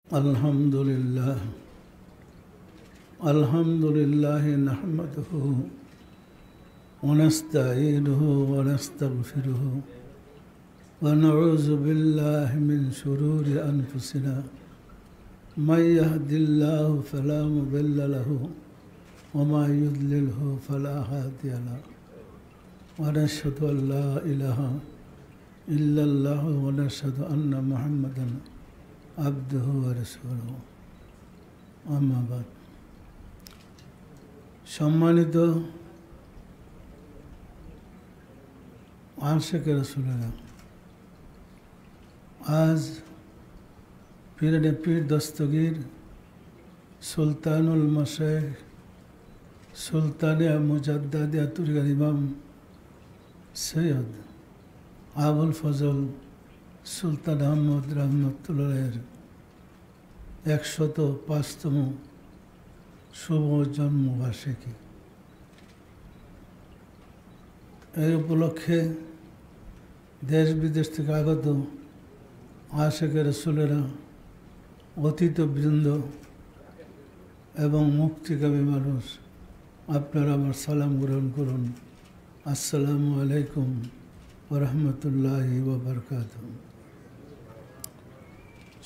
अल्हम्दुलिल्लाह अल्हम्दुलिल्लाह नहमदुहु व नस्तईनुहु व नस्तगफिरुहु व नऊज़ु बिल्लाहि मिन शुरूरि अनफुसिना मन यहदिल्लाहु फला मुदिल्ल लहु व मन युद्लिलहु फला हादिय लहु व नशहदु अन ला इलाहा इल्लल्लाह व नशहदु अन्ना मुहम्मदन আবদুহু ওয়া রাসূলুহু আম্মা বাদ। সম্মানিত আশিক রাসূলুল্লাহ, আজ পীরে পীর দস্তগীর সুলতানুল মাশায়েখ সুলতানে মুজাদ্দাদিয়া তুরিকার ইমাম সৈয়দ আবুল ফজল সুলতান আহমদ রহমতুল্লাহের 105তম শুভ জন্মবার্ষিকী। এই উপলক্ষে দেশ বিদেশ থেকে আগত আশিকে রাসূলেরা, অতিথিবৃন্দ এবং মুক্তিকামী মানুষ, আপনারা আমার সালাম গ্রহণ করুন। আসসালামু আলাইকুম ওয়া রাহমাতুল্লাহি ওয়া বারাকাতুহু।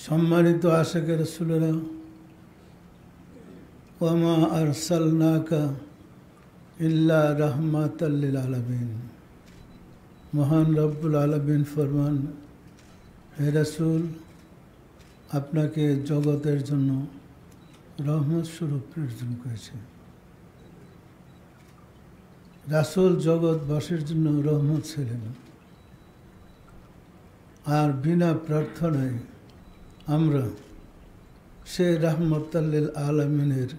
সম্মানিত আশিকে রাসূলেরা, ওয়া মা আরসালনাকা ইল্লা রাহমাতাল লিল আলামিন। মহান রব্বুল আলামিন ফরমান, হে রাসূল, আপনাকে জগতের জন্য রহমত স্বরূপ প্রেরণ করেছে। রাসূল জগৎবাসীর জন্য রহমত ছিলেন, আর বিনা প্রার্থনায় আমরা সে রাহমাতাল লিল আলামিনের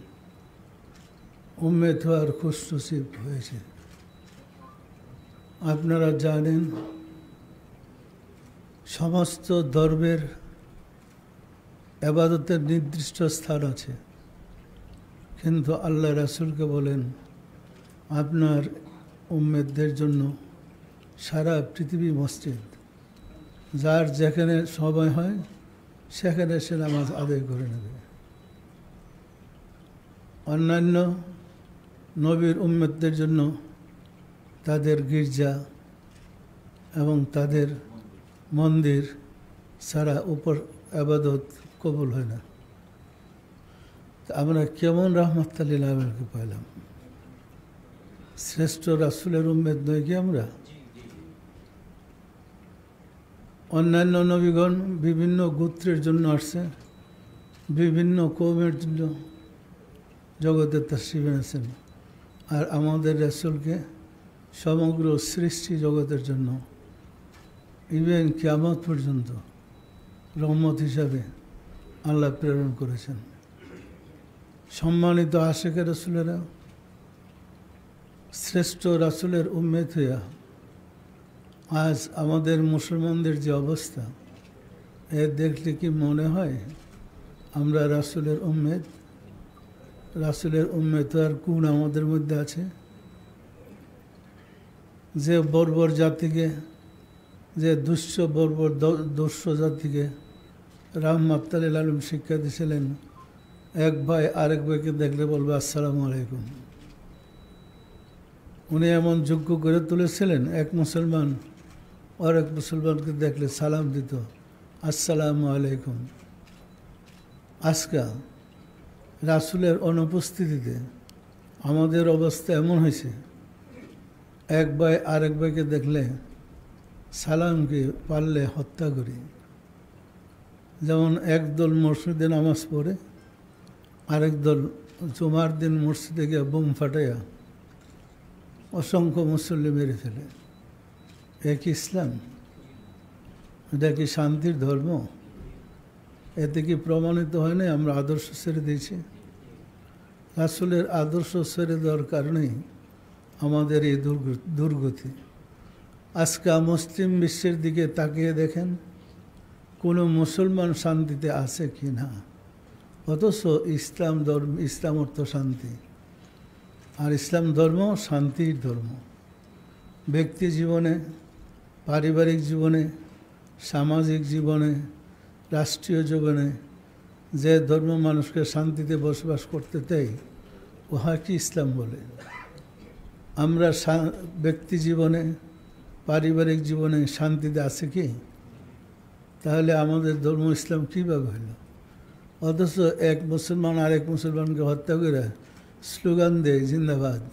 উম্মত হওয়ার খুশনসিব হয়েছে। আপনারা জানেন, সমস্ত ধর্মের ইবাদতের নির্দিষ্ট স্থান আছে, কিন্তু আল্লাহ রাসূলকে বলেন, আপনার উম্মতদের জন্য সারা পৃথিবী মসজিদ, যার যেখানে সময় হয় সেখানে সে নামাজ আদায় করে নেবে। অন্যান্য নবীর উম্মতদের জন্য তাদের গির্জা এবং তাদের মন্দির ছাড়া উপর ইবাদত কবুল হয় না। আমরা কেমন রাহমাতাল লিল আলামিনকে পাইলাম? শ্রেষ্ঠ রাসূলের উম্মত নয় কি আমরা? অন্যান্য নবীগণ বিভিন্ন গোত্রের জন্য আসছে, বিভিন্ন কওমের জন্য জগতে তাশরীফ এনেছেন, আর আমাদের রাসূলকে সমগ্র সৃষ্টি জগতের জন্য ইভেন কিয়ামত পর্যন্ত রহমত হিসাবে আল্লাহ প্রেরণ করেছেন। সম্মানিত আশিকে রাসূলেরা, শ্রেষ্ঠ রাসূলের উম্মত হইয়া আজ আমাদের মুসলমানদের যে অবস্থা, এ দেখলে কি মনে হয় আমরা রাসূলের উম্মত? রাসূলের উম্মত হওয়ার গুণ আমাদের মধ্যে আছে? যে বর্বর জাতিকে, যে দুষ্ট জাতিকে রাহমাতাল লিল আলামিন শিক্ষা দিয়েছিলেন, এক ভাই আরেক ভাইকে দেখলে বলবে আসসালামু আলাইকুম। উনি এমন যোগ্য করে তুলেছিলেন, এক মুসলমান আরেক মুসলমানকে দেখলে সালাম দিত, আসসালামু আলাইকুম। আজকে রাসূলের অনুপস্থিতিতে আমাদের অবস্থা এমন হয়েছে, এক ভাই আরেক ভাইকে দেখলে সালামকে পারলে হত্যা করি। যেমন একদল মসজিদে নামাজ পড়ে, আরেক দল জুমার দিন মসজিদে গিয়ে বোম ফাটাইয়া অসংখ্য মুসল্লি মেরে ফেলে। এ কি ইসলাম? এটা কি শান্তির ধর্ম? এতে কি প্রমাণিত হয় না আমরা আদর্শ ছেড়ে দিয়েছি? রাসূলের আদর্শ ছেড়ে দেওয়ার কারণেই আমাদের এই দুর্গতি। আজকে মুসলিম বিশ্বের দিকে তাকিয়ে দেখেন, কোনো মুসলমান শান্তিতে আছে কি না? অথচ ইসলাম অর্থ শান্তি, আর ইসলাম ধর্ম শান্তির ধর্ম। ব্যক্তি জীবনে, পারিবারিক জীবনে, সামাজিক জীবনে, রাষ্ট্রীয় জীবনে যে ধর্ম মানুষকে শান্তিতে বসবাস করতে দেয় উহাকে ইসলাম বলে। আমরা ব্যক্তি জীবনে, পারিবারিক জীবনে শান্তিতে আছে কি? তাহলে আমাদের ধর্ম ইসলাম কীভাবে হলো? অথচ এক মুসলমান আরেক মুসলমানকে হত্যা করে স্লোগান দেয় জিন্দাবাদ,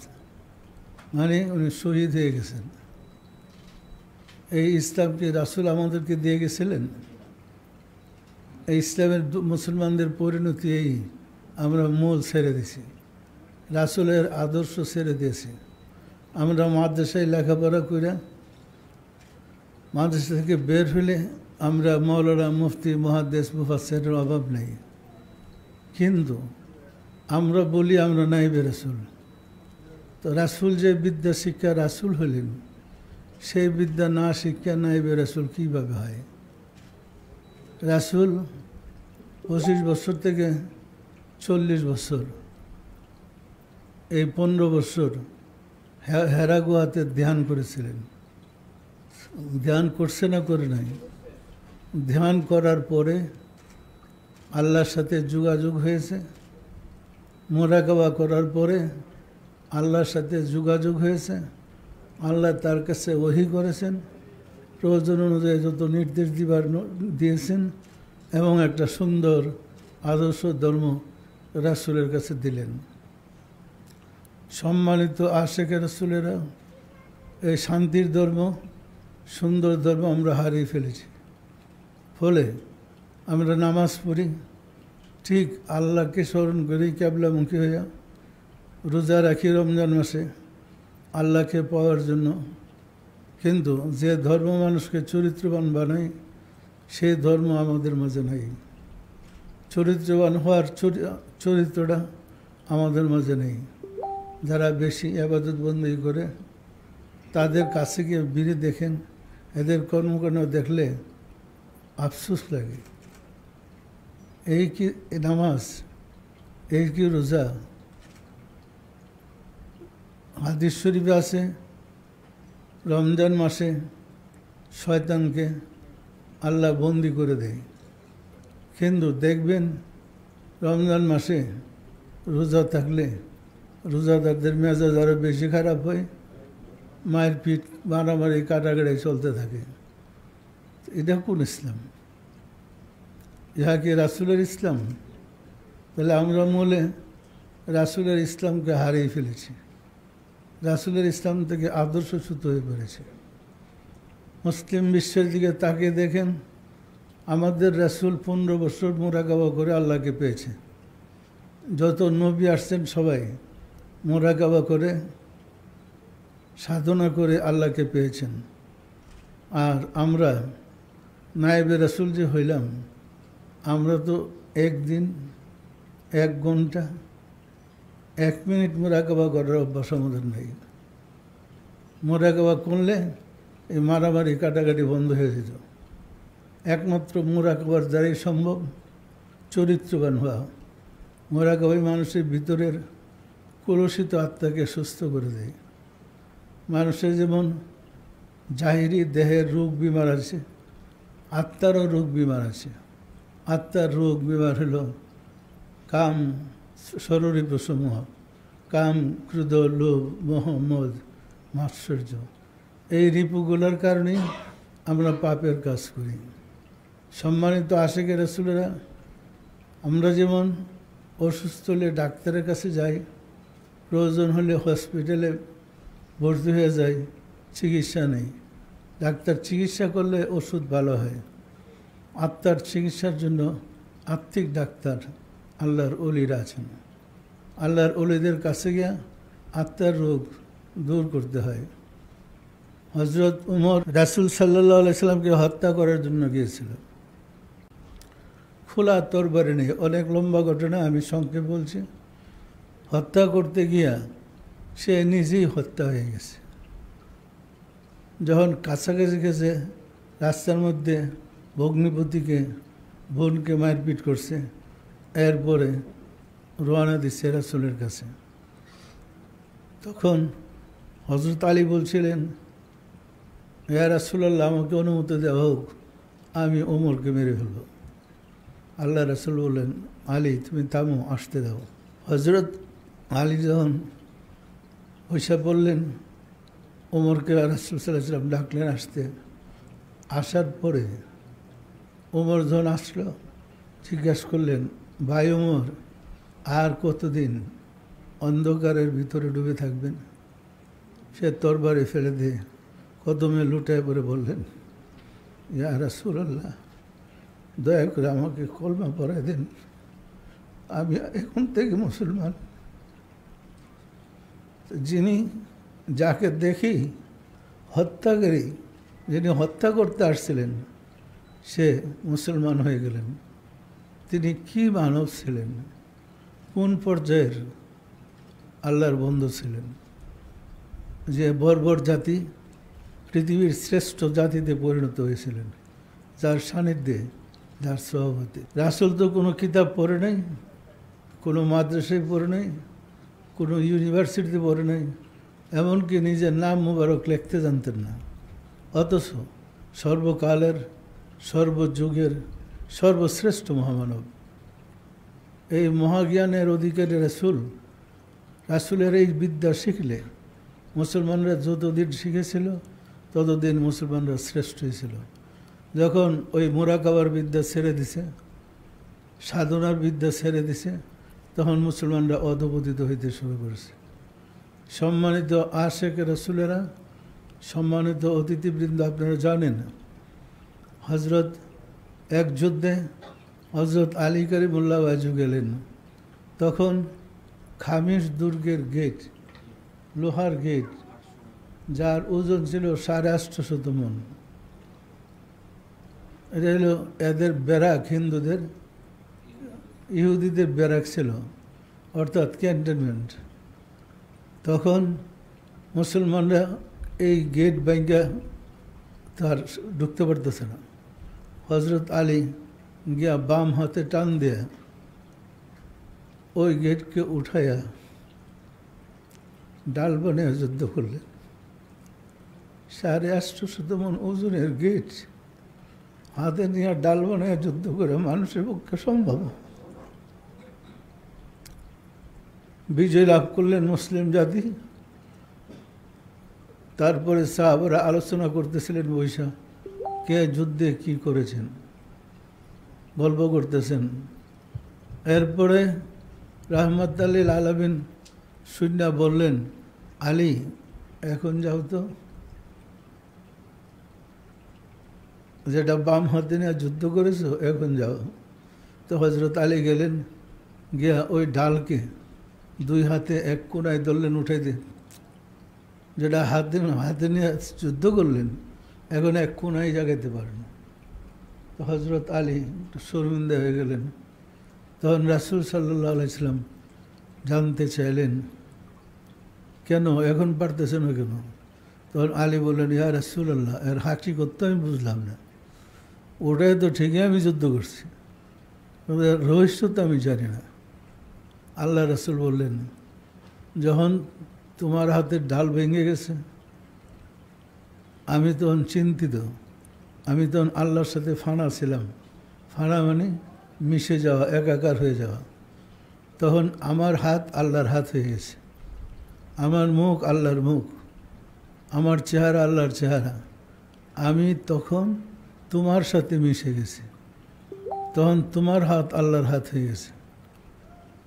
মানে উনি শহীদ হয়ে গেছেন। এই ইসলামকে রাসূল আমাদেরকে দিয়ে গেছিলেন। এই ইসলামের মুসলমানদের পরিণতি এই, আমরা মূল ছেড়ে দিছি, রাসূলের আদর্শ ছেড়ে দিয়েছি। আমরা মাদ্রাসায় লেখাপড়া করে মাদ্রাসা থেকে বের হলে আমরা মৌলানা, মুফতি, মুহাদ্দিস, মুফাসসিরের অভাব নেই, কিন্তু আমরা বলি আমরা নাইবে রাসূল। তো রাসূল যে বিদ্যা শিক্ষা রাসূল হলেন, সেই বিদ্যা না শিক্ষা নাইবে রাসূল কীভাবে হয়? রাসূল 25 বছর থেকে 40 বছর, এই 15 বছর হেরা গুহাতে ধ্যান করেছিলেন। ধ্যান করছে না করে নাই? ধ্যান করার পরে আল্লাহর সাথে যোগাযোগ হয়েছে। মুরাকাবা করার পরে আল্লাহর সাথে যোগাযোগ হয়েছে। আল্লাহ তার কাছে ওহী করেছেন, প্রয়োজন অনুযায়ী যত নির্দেশ দিয়েছেন, এবং একটা সুন্দর আদর্শ ধর্ম রাসূলের কাছে দিলেন। সম্মানিত আশেকে রাসূলেরা এই শান্তির ধর্ম, সুন্দর ধর্ম আমরা হারিয়ে ফেলেছি। ফলে আমরা নামাজ পড়ি ঠিক আল্লাহকে স্মরণ করি কিবলামুখী হইয়া, রোজা রাখি রমজান মাসে আল্লাহকে পাওয়ার জন্য, কিন্তু যে ধর্ম মানুষকে চরিত্রবান বানায় সেই ধর্ম আমাদের মাঝে নাই। চরিত্রবান হওয়ার চরিত্রটা আমাদের মাঝে নেই। যারা বেশি ইবাদত বন্দী করে তাদের কাছে গিয়ে বিড়ি দেখেন, এদের কর্মকাণ্ড দেখলে আফসোস লাগে। এই কি নামাজ, এই কি রোজা? হাদিস শরীফে আছে রমজান মাসে শয়তানকে আল্লাহ বন্দি করে দেয়, কিন্তু দেখবেন রমজান মাসে রোজা থাকলে রোজাদারদের মেজাজ আরও বেশি খারাপ হয়, মায়ের পিঠ, মারামারি, কাটাকাটি চলতে থাকে। এটা কোন ইসলাম? ইহা কি রাসূলের ইসলাম? তাহলে আমরা মূলে রাসূলের ইসলামকে হারিয়ে ফেলেছি। রাসূলের ইসলাম থেকে আদর্শচ্যুত হয়ে পড়েছে। মুসলিম বিশ্বের দিকে তাকিয়ে দেখেন, আমাদের রাসূল 15 বছর মুরাকাবা করে আল্লাহকে পেয়েছে। যত নবী আসছেন সবাই মুরাকাবা করে, সাধনা করে আল্লাহকে পেয়েছেন। আর আমরা নায়েবে রাসূল যে হইলাম, আমরা তো একদিন, 1 ঘন্টা, 1 মিনিট মুরাকাবা করার অভ্যাস আমাদের নেই। মুরাকাবা করলে এই মারামারি, কাটাকাটি বন্ধ হয়ে যেত। একমাত্র মুরাকাবার দ্বারাই সম্ভব চরিত্রবান হওয়া। মুরাকাবাই মানুষের ভিতরের কলুষিত আত্মাকে সুস্থ করে দেয়। মানুষের যেমন জাহিরি দেহের রোগ বিমার আছে, আত্মারও রোগ বিমার আছে। আত্মার রোগ বিমার হলো কাম, ষড়রিপুসমূহ, কাম, ক্রোধ, লোভ, মোহ, মদ, মাৎসর্য। এই রিপুগুলোর কারণেই আমরা পাপের কাজ করি। সম্মানিত আশেকে রাসূলেরা, আমরা যেমন অসুস্থ হলে ডাক্তারের কাছে যাই, প্রয়োজন হলে হসপিটালে ভর্তি হয়ে যাই, চিকিৎসা নেই। ডাক্তার চিকিৎসা করলে ওষুধ ভালো হয়। আত্মার চিকিৎসার জন্য আত্মিক ডাক্তার আল্লাহর ওলিরা আছেন। আল্লাহর ওলিদের কাছে গিয়ে আত্মার রোগ দূর করতে হয়। হযরত উমর রাসূল সাল্লাল্লাহু আলাইহি সাল্লামকে হত্যা করার জন্য গিয়েছিল। খোলা তরবারি নেই, অনেক লম্বা ঘটনা, আমি সংক্ষেপ বলছি। হত্যা করতে গিয়া সে নিজেই হত্যা হয়ে গেছে। যখন কাছাকাছি গেছে, রাস্তার মধ্যে ভগ্নিপতিকে, বোনকে মারপিট করছে, এরপরে রওনা দিচ্ছে রাসূলের কাছে। তখন হযরত আলী বলছিলেন, ইয়া রাসূলুল্লাহ, আমাকে অনুমতি দেওয়া হোক, আমি ওমরকে মেরে ফেলব। আল্লাহ রাসূল বললেন, আলী তুমি থামো, আসতে দাও। হযরত আলী যখন পয়সা বললেন, ওমরকে রাসূল সাল্লাল্লাহু আলাইহি ওয়াসাল্লাম ডাকলেন আসতে। আসার পরে ওমর যখন আসলো, জিজ্ঞাসা করলেন, ভাই ওমর, আর কতদিন অন্ধকারের ভিতরে ডুবে থাকবেন? সে তরবারি ফেলে দিয়ে কদমে লুটায় পরে বললেন, ইয়া রাসূলুল্লাহ, দয়া করে আমাকে কলমা পড়ায় দেন, আমি এখন থেকে মুসলমান। যিনি যাকে দেখি হত্যাকারী, যিনি হত্যা করতে আসছিলেন, সে মুসলমান হয়ে গেলেন। তিনি কি মানব ছিলেন, কোন পর্যায়ের আল্লাহর বন্ধু ছিলেন, যে বর্বর জাতি পৃথিবীর শ্রেষ্ঠ জাতিতে পরিণত হয়েছিলেন, যার সান্নিধ্যে, যার সভাপতি। রাসূল তো কোনো কিতাব পড়ে নাই, কোনো মাদ্রাসায় পড়ে নাই, কোনো ইউনিভার্সিটিতে পড়ে নাই, এমনকি নিজের নাম মুবারক লিখতে জানতেন না। অথচ সর্বকালের, সর্বযুগের সর্বশ্রেষ্ঠ মহামানব, এই মহাজ্ঞানের অধিকারী রাসূল, রাসূলের এই বিদ্যা শিখলে মুসলমানরা যতদিন শিখেছিল ততদিন মুসলমানরা শ্রেষ্ঠ হয়েছিল। যখন ওই মুরাকাবার বিদ্যা ছেড়ে দিছে, সাধনার বিদ্যা ছেড়ে দিছে, তখন মুসলমানরা অধঃপতিত হইতে শুরু করেছে। সম্মানিত আশেকে রাসূলেরা, সম্মানিত অতিথিবৃন্দ, আপনারা জানেন হযরত এক যুদ্ধে হযরত আলী কারিমুল্লাহ ওয়াজু গেলেন। তখন খামিস দুর্গের গেট, লোহার গেট, যার ওজন ছিল 850 মণ। এটা হলো এদের ব্যারাক, হিন্দুদের, ইহুদিদের ব্যারাক ছিল, অর্থাৎ ক্যান্টনমেন্ট। তখন মুসলমানরা এই গেট ভাঙ্গা তার ঢুকতে পারতেছে না। হযরত আলী গিয়া বাম হাতে টান দিয়ে ওই গেটকে উঠাইয়া ডাল বানিয়ে যুদ্ধ করলেন। 850 মণ ওজনের গেট হাতে নিয়ে ডাল বানিয়ে যুদ্ধ করে মানুষের পক্ষে সম্ভব? বিজয় লাভ করলেন মুসলিম জাতি। তারপরে সাহাবারা আলোচনা করতেছিলেন বৈশা, কে যুদ্ধে কি করেছেন, গল্প করতেছেন। এরপরে রাহমাতুল লিল আলামিন সুন্না বললেন, আলী এখন যাও তো, যেটা বাম হাতে নিয়ে যুদ্ধ করেছো এখন যাও। তো হযরত আলী গেলেন, গিয়া ওই ডালকে 2 হাতে এক কোণায় ধরলেন, উঠাই দিয়ে, যেটা হাতে নিয়ে যুদ্ধ করলেন, এখন এক কোণায় জাগাইতে পারেন। তো হযরত আলী একটু শর্মিন্দা হয়ে গেলেন। তখন রাসূল সাল্লাল্লাহু আলাইহি ওয়াসাল্লাম জানতে চাইলেন, কেন এখন পারতেছে না কেন? তখন আলী বললেন, ইয়া রাসূলুল্লাহ, এর হাকিকত তো আমি বুঝলাম না, ওটাই তো ঠিকই আমি যুদ্ধ করছি, রহস্য তো আমি জানি না। আল্লাহ রাসূল বললেন, যখন তোমার হাতের ঢাল ভেঙে গেছে, আমি তখন চিন্তিত, আমি তখন আল্লাহর সাথে ফানা ছিলাম। ফানা মানে মিশে যাওয়া, একাকার হয়ে যাওয়া। তখন আমার হাত আল্লাহর হাত হয়ে গেছে, আমার মুখ আল্লাহর মুখ, আমার চেহারা আল্লাহর চেহারা। আমি তখন তোমার সাথে মিশে গেছি, তখন তোমার হাত আল্লাহর হাত হয়ে গেছে।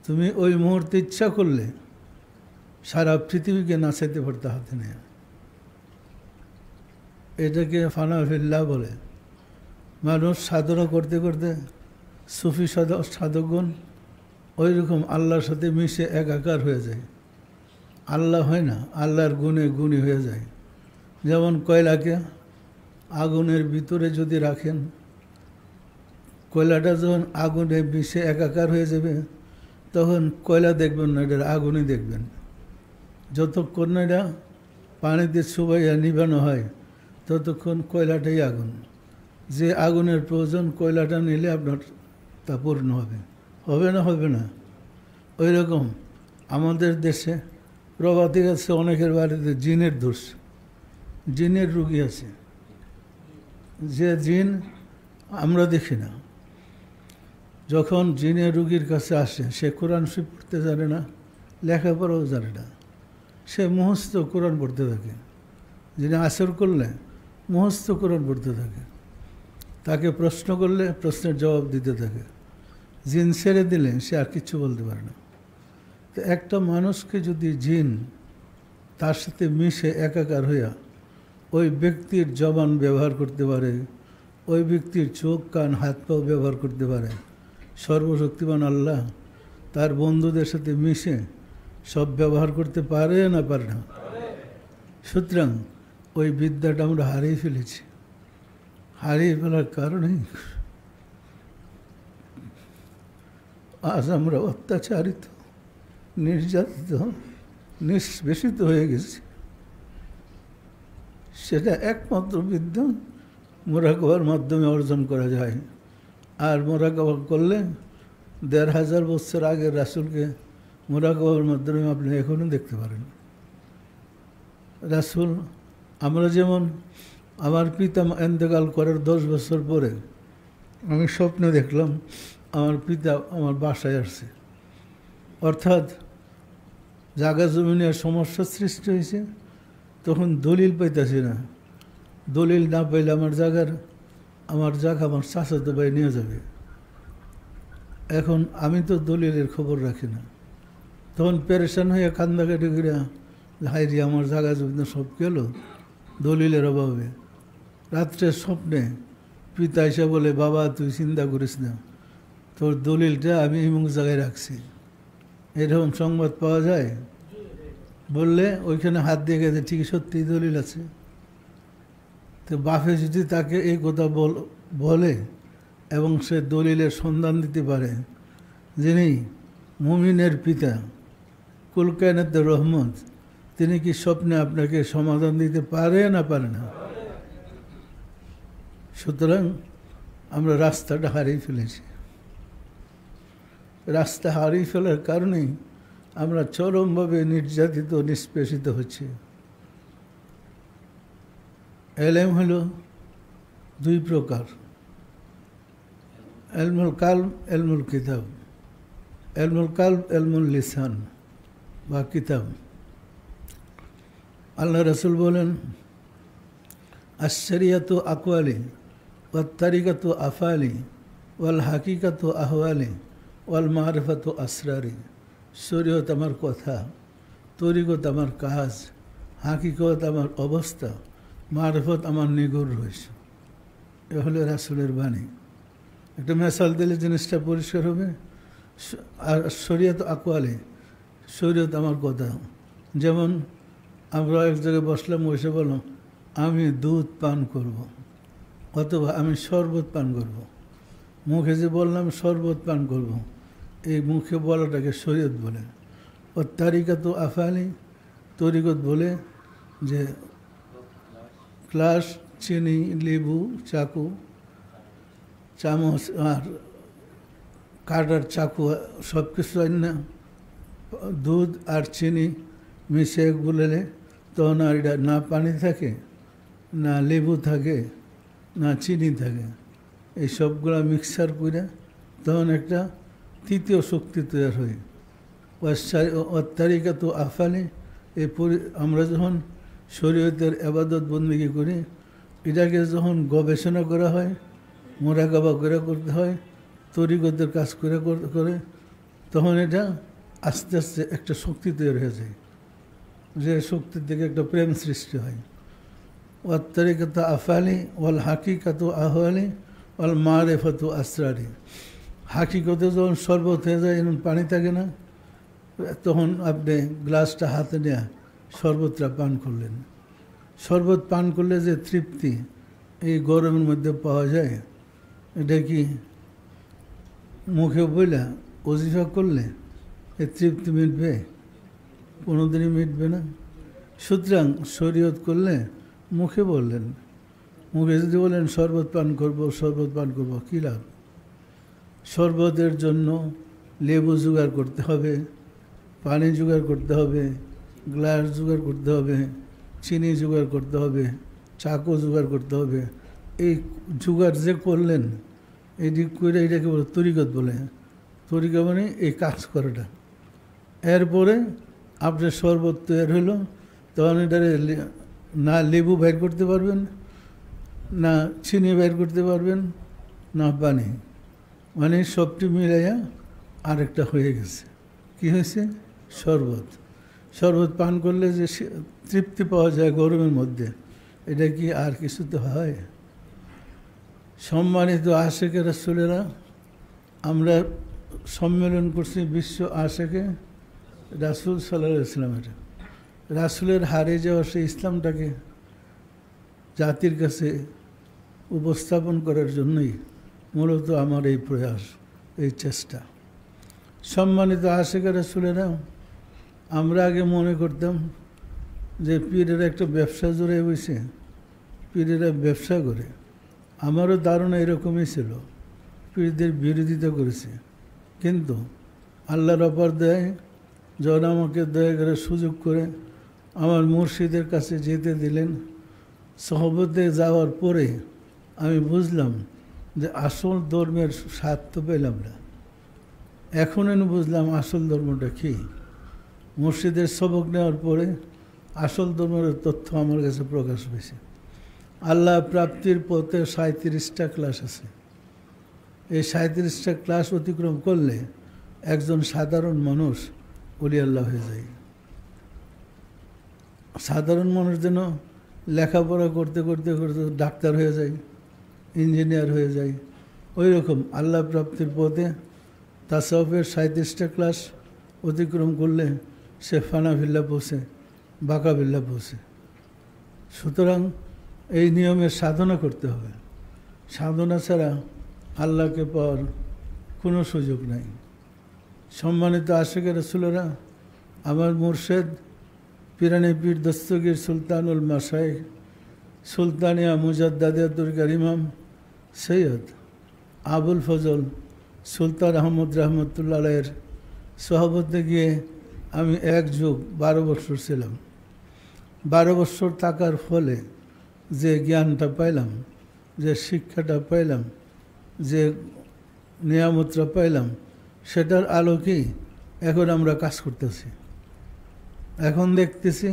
তুমি ওই মুহূর্তে ইচ্ছা করলে সারা পৃথিবীকে নাচাইতে পারতে হাতে নেয়। এটাকে ফানা ফিল্লাহ বলে। মানুষ সাধনা করতে করতে সুফি সাধকগণ ওই রকম আল্লাহর সাথে মিশে একাকার হয়ে যায়। আল্লাহ হয় না, আল্লাহর গুণে গুণী হয়ে যায়। যেমন কয়লাকে আগুনের ভিতরে যদি রাখেন, কয়লাটা যখন আগুনে মিশে একাকার হয়ে যাবে, তখন কয়লা দেখবেন না, এটার আগুনই দেখবেন। যতক্ষণ না এটা পানিতে চুবাইয়া নিবানো হয়, ততক্ষণ কয়লাটাই আগুন। যে আগুনের প্রয়োজন, কয়লাটা নিলে আপনার তা পূর্ণ হবে, হবে না? হবে না। ওই রকম আমাদের দেশে প্রবাদী আছে, অনেকের বাড়িতে জিনের দোষ, জিনের রুগী আছে, যে জিন আমরা দেখি না। যখন জিনে রুগীর কাছে আসে, সে কোরআন শরীফ পড়তে জানে না, লেখাপড়াও জানে না, সে মুখস্থ কোরআন পড়তে থাকে। যিনি আসর করলে মুখস্থ কোরআন পড়তে থাকে, তাকে প্রশ্ন করলে প্রশ্নের জবাব দিতে থাকে। জিন ছেড়ে দিলে সে আর কিচ্ছু বলতে পারে না। তো একটা মানুষকে যদি জিন তার সাথে মিশে একাকার হইয়া ওই ব্যক্তির জবান ব্যবহার করতে পারে, ওই ব্যক্তির চোখ কান হাত পাও ব্যবহার করতে পারে, সর্বশক্তিমান আল্লাহ তার বন্ধুদের সাথে মিশে সব ব্যবহার করতে পারে না পারে না? সুতরাং ওই বিদ্যাটা আমরা হারিয়ে ফেলেছি। হারিয়ে ফেলার কারণেই আজ আমরা অত্যাচারিত, নির্যাতিত, নিষ্পেষিত হয়ে গেছি। সেটা একমাত্র বিদ্যা মোরাকাবার মাধ্যমে অর্জন করা যায়। আর মোরাকাবা করলে ১৫০০ বছর আগের রাসূলকে মোরাকাবার মাধ্যমে আপনি এখনও দেখতে পারেন। রাসূল, আমরা যেমন আমার পিতা ইন্তেকাল করার ১০ বছর পরে আমি স্বপ্নে দেখলাম আমার পিতা আমার বাসায় আসছে, অর্থাৎ জায়গা জমিনের সমস্যার সৃষ্টি হয়েছে। তখন দলিল পাইতেছি না, দলিল না পাইলে আমার জায়গা আমার চাচাতো ভাই নিয়ে যাবে। এখন আমি তো দলিলের খবর রাখি না, তখন পেরেশান হয়ে কান্দাকাটি করে হাইরি আমার জায়গা জমি সব গেল দলিলের অভাবে। রাত্রে স্বপ্নে পিতা এসে বলে, বাবা তুই চিন্তা করিস না, তোর দলিলটা আমি এমন জায়গায় রাখছি। এরকম সংবাদ পাওয়া যায়। বললে ওইখানে হাত দিয়ে গেছে, ঠিকই সত্যিই দলিল আছে। তো বাপে যদি তাকে এই কথা বলে এবং সে দলিলের সন্ধান দিতে পারে, যিনি মুমিনের পিতা কুল কায়নাতের রহমত, তিনি কি স্বপ্নে আপনাকে সমাধান দিতে পারে না পারে না? সুতরাং আমরা রাস্তাটা হারিয়ে ফেলেছি। রাস্তা হারিয়ে ফেলার কারণেই আমরা চরমভাবে নির্যাতিত, নিষ্পেষিত হচ্ছি। এলেম হলো দুই প্রকার, এলমুল কালব, এলমুল কিতাব। এলমুল কালব, এলমুল লিসান বা কিতাব। আল্লাহ রাসূল বলেন, আশ-শরিয়াতু আকওয়ালি ওয়াত তারিকাতু আফআলি ওয়াল হাকিকাতু আহওয়ালি ওয়াল মারিফাতু আসরারি। শরীয়ত আমার কথা, তরিকত আমার কাজ, হাকিকত আমার অবস্থা, মারিফত আমার নিগর রয়েছে। এ হলো রাসূলের বাণী। একটা মেসাল দিলে জিনিসটা পরিষ্কার হবে। আর শরীয়ত আকওয়ালি, শরীয়ত আমার কথা। যেমন আমরা এক জায়গায় বসলাম, বসে বললাম আমি দুধ পান করব, অথবা আমি শরবত পান করব। মুখে যে বললাম শরবত পান করব, এই মুখে বলাটাকে শরীয়ত বলে। ও তারিকাত আফআলি, তরিকত বলে যে গ্লাস, চিনি, লেবু, চাকু, চামচ আর কাটার চাকু সব কিছু না দুধ আর চিনি মিশে বলে, তখন আর এটা না পানি থাকে, না লেবু থাকে, না চিনি থাকে। এই সবগুলা মিক্সার করে তখন একটা তৃতীয় শক্তি তৈরি হয়। তারিকাত আফআলি, আমরা যখন শরীয়তের ইবাদত বন্দেগী করি, এটাকে যখন গবেষণা করা হয়, মোরাকাবা করে করতে হয়, তরিকতের কাজ করে, তখন এটা আস্তে আস্তে একটা শক্তি তৈরি হয়ে যায়, যে শক্তির থেকে একটা প্রেম সৃষ্টি হয়। ওয়াত তারিকাত আফআলি ওয়াল হাকিকাতু আহওয়ালি ওয়াল মারিফাতু আসরারি। হাকিকতে যখন শরবত হয়ে যায়, এমন পানি থাকে না, তখন আপনি গ্লাসটা হাতে নিয়ে শরবতটা পান করলেন। শরবত পান করলে যে তৃপ্তি এই গরমের মধ্যে পাওয়া যায়, এটা কি মুখে বইলা ওজিফা করলে এই তৃপ্তি মিটবে? কোনোদিনই মিটবে না। সুতরাং শরীয়ত করলে মুখে বললেন, মুখে যদি বলেন শরবত পান করবো, শরবত পান করবো, কী লাভ? শরবতের জন্য লেবু জোগাড় করতে হবে, পানি জোগাড় করতে হবে, গ্লাস জোগাড় করতে হবে, চিনি জোগাড় করতে হবে, চাকু জোগাড় করতে হবে। এই জোগাড় যে করলেন, এদিক করে এটাকে বলে তরিকত বলে। তরিকা মানে এই কাজ করাটা। এরপরে আপনার শরবত তৈরি হলো, তখন এটারে না লেবু বাইর করতে পারবেন, না চিনি বাইর করতে পারবেন, না পানি, মানে সবটি মিলাইয়া আরেকটা হয়ে গেছে। কি হয়েছে? শরবত। শরবত পান করলে যে তৃপ্তি পাওয়া যায় গরমের মধ্যে, এটা কি আর কিছুতে হয়? সম্মানিত আশেকে রাসূলেরা, আমরা সম্মেলন করছি বিশ্ব আশেকে রাসূল সাল্লাল্লাহু আলাইহি ওয়াসাল্লামের। রাসূলের হারিয়ে যাওয়া সেই ইসলামটাকে জাতির কাছে উপস্থাপন করার জন্যই মূলত আমার এই প্রয়াস, এই চেষ্টা। সম্মানিত আশেকে রাসূলেরা, আমরা আগে মনে করতাম যে পীরেরা একটা ব্যবসা জুড়ে বসে, পীরেরা ব্যবসা করে। আমারও ধারণা এরকমই ছিল, পীরদের বিরোধিতা করেছে। কিন্তু আল্লাহর অপার দয়ায় যখন আমাকে দয়া করে সুযোগ করে আমার মুর্শিদের কাছে যেতে দিলেন, সহবতে যাওয়ার পরে আমি বুঝলাম যে আসল ধর্মের স্বাদ তো পেলাম না। এখন আমি বুঝলাম আসল ধর্মটা কী। মুর্শিদের সবক নেওয়ার পরে আসল ধর্মের তথ্য আমার কাছে প্রকাশ পেয়েছে। আল্লাহ প্রাপ্তির পথে 37টা ক্লাস আছে। এই 37টা ক্লাস অতিক্রম করলে একজন সাধারণ মানুষ ওলি আল্লাহ হয়ে যায়। সাধারণ মানুষ যেন লেখাপড়া করতে করতে করতে ডাক্তার হয়ে যায়, ইঞ্জিনিয়ার হয়ে যায়। ওই রকম আল্লাহ প্রাপ্তির পথে তাসাউফের 37টা ক্লাস অতিক্রম করলে সে ফানাফিল্লা পৌঁছে, বাঁকাবিল্লা পৌঁছে। সুতরাং এই নিয়মের সাধনা করতে হবে। সাধনা ছাড়া আল্লাহকে পাওয়ার কোনো সুযোগ নাই। সম্মানিত আশেকে রাসূলেরা, আমার মুর্শেদ পিরানি পীর দস্তগীর সুলতানুল মাশায়েখ সুলতানিয়া মুজাদ্দাদিয়া তরিকার ইমাম সৈয়দ আবুল ফজল সুলতান আহমদ রহমতুল্লাহ আলাইহির সহবতে গিয়ে আমি 1 যুগ 12 বছর ছিলাম। 12 বছর থাকার ফলে যে জ্ঞানটা পাইলাম, যে শিক্ষাটা পাইলাম, যে নিয়ামতটা পাইলাম, সেটার আলোকেই এখন আমরা কাজ করতেছি। এখন দেখতেছি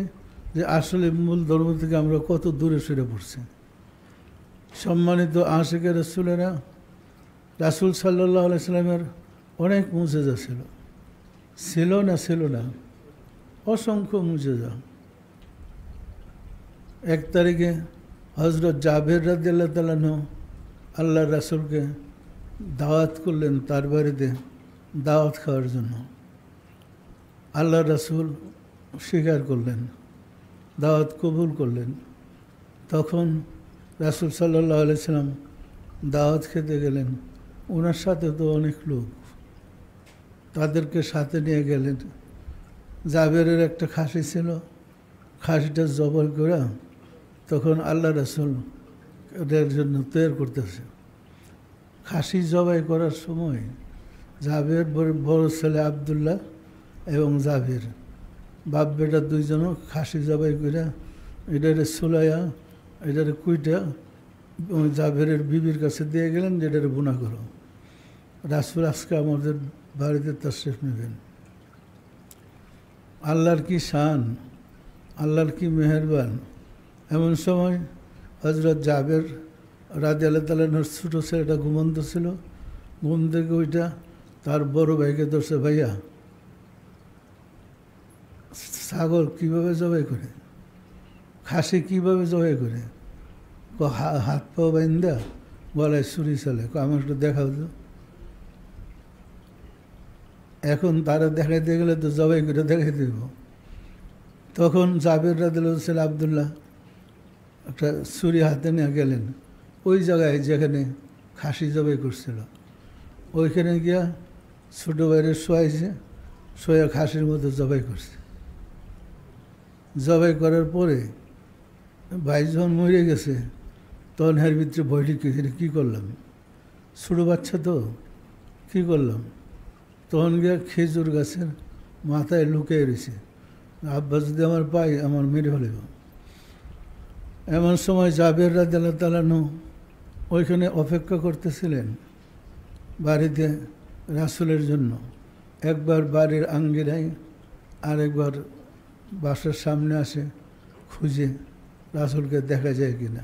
যে আসলে মূল ধর্ম থেকে আমরা কত দূরে সরে পড়ছি। সম্মানিত আশিকে রাসূলেরা, রাসূল সাল্লাল্লাহু আলাইহি সাল্লামের অনেক মুজিজা ছিল, ছিল না অসংখ্য মুজিজা। 1 তারিখে হযরত জাবের রাদিয়াল্লাহু তাআলা আনহু আল্লাহর রাসূলকে দাওয়াত করলেন তার বাড়িতে দাওয়াত খাওয়ার জন্য। আল্লাহর রাসূল স্বীকার করলেন, দাওয়াত কবুল করলেন। তখন রাসূল সাল্লাল্লাহু আলাইহি সাল্লাম দাওয়াত খেতে গেলেন। ওনার সাথে তো অনেক লোক, তাদেরকে সাথে নিয়ে গেলেন। জাবেরের একটা খাসি ছিল, খাসিটা জবাই করে তখন আল্লাহ রাসূল ওদের জন্য তৈরি করতেছে। খাসি জবাই করার সময় জাবের বড় ছেলে আবদুল্লাহ এবং জাবের বাপ বেটা দুইজনও খাসি জবাই করে এটারে সুলাইয়া এটারে কুইটা জাবেরের বিবির কাছে দিয়ে গেলেন, যেটারে বুনা করো। রাসূল আজকে আমাদের বাড়িতে তাশরিফ নেবেন। আল্লাহর কি শান, আল্লাহর কি মেহেরবান। এমন সময় হযরত জাবের রাদিয়াল্লাহু তাআলা আনহুর ছোটো ছেলেটা ঘুমন্ত ছিল। ঘুম থেকে ওইটা তার বড় ভাইকে ধরছে, ভাইয়া ছাগল কীভাবে জবাই করে, খাসি কীভাবে জবাই করে, হাত পা বাইন্দা গলায় ছুরি চলে, আমার একটু দেখাও তো। এখন তারা দেখাইতে গেলে তো জবাই করে দেখাই দেব। তখন জাবের রাদিয়াল্লাহু ছেলে আবদুল্লাহ একটা ছুরি হাতে নিয়ে গেলেন ওই জায়গায় যেখানে খাসি জবাই করছিল। ওইখানে গিয়া ছোটো বাইরে শোয়াইছে, শোয়া খাসির মতো জবাই করছে। জবাই করার পরে ভাই যখন মরে গেছে তখন এর ভিতরে ভয়টি কী করলাম, ছোটো বাচ্চা তো কী করলাম। তখন গিয়া খেজুর গাছের মাথায় লুকিয়ে রয়েছে, আব্বা যদি আমার পাই আমার মেরে ফেলব। এমন সময় জাবের রাদিয়াল্লাহু তাআলা আনহু ওইখানে অপেক্ষা করতেছিলেন বাড়িতে রাসূলের জন্য, একবার বাড়ির আঙ্গিনায় আর একবার বাসার সামনে আসে খুঁজে রাসূলকে দেখা যায় কিনা।